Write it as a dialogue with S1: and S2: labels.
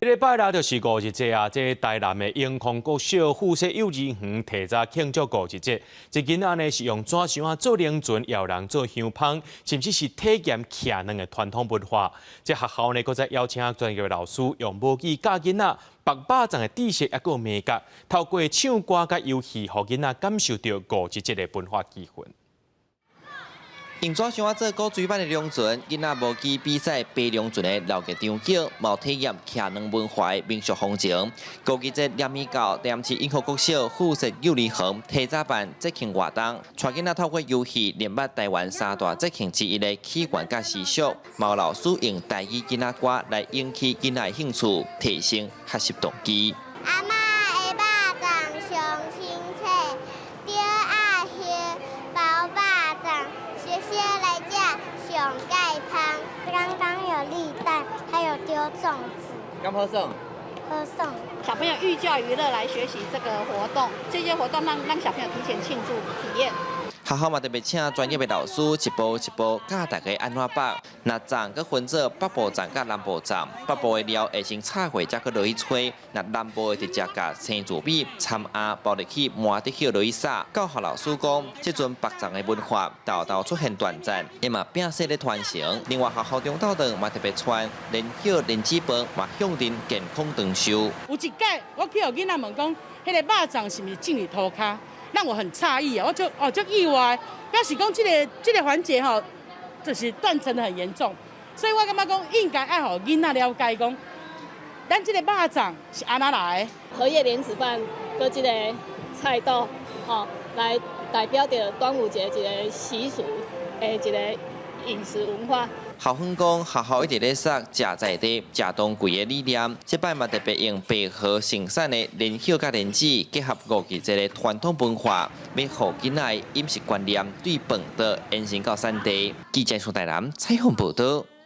S1: 这礼拜六就是5日节啊！这台南的永康国小附设幼儿园提早庆祝5日节。这囡仔呢是用纸箱啊做零船，摇人做香香，甚至是体验徛人的传统文化。这学校呢，搁再邀请专业的老师用母语教囡仔，白巴掌的知识也有美感，透过唱歌甲游戏，让囡仔感受到5日节的文化气氛。
S2: 用纸箱做古锥版的龙船，囡仔无记比赛爬龙船的老个场景，毛体验徛人文化的民俗风情。5日节连米到连市永和国小附设幼儿园提早办节庆活动，带囡仔透过游戏练捌台湾三大节庆之一的起源甲习俗。毛老师用台语囡仔歌来引起囡仔的兴趣，提升学习动机。
S3: 阿嬷的肉粽上清脆，钓鸭鱼包肉粽，学学来这上盖香。刚刚有立蛋，还有丢粽子。
S2: 敢好耍？
S3: 喝送。
S4: 小朋友寓教于乐来学习这个活动，这些活动让小朋友提前庆祝体验。
S2: 学校嘛特别请专业的老师一步一步教大家安怎包。那粽佮分做北部粽佮南部粽，北部的料会先炒过，再佮落去吹；那南部的直接甲生煮米、掺鸭包入去，磨得去落去撒。教学老师讲，这阵北粽的文化豆豆出现短暂，也嘛变势咧传承。另外，学校中斗长嘛特别传连叶连枝饭，嘛向人健康长寿。
S5: 有一届我去互囡仔问讲，迄个肉粽是毋是浸入涂骹？ 让我很诧异啊！我就意外，表示讲这个环节吼，就是断层的很严重，所以我感觉讲应该爱互囡仔了解讲，咱这个肉粽是安那来的。
S6: 荷叶莲子饭搁这个菜刀，吼，来代表着端午节一个习俗的一个饮食文化。
S2: 校方讲，学校一直咧说食在地、食当季的理念。这摆嘛特别用白河生产的莲叶甲莲子结合5日节的传统文化，要让囡仔饮食观念对饭的延伸到产地。记者苏台南采访报道。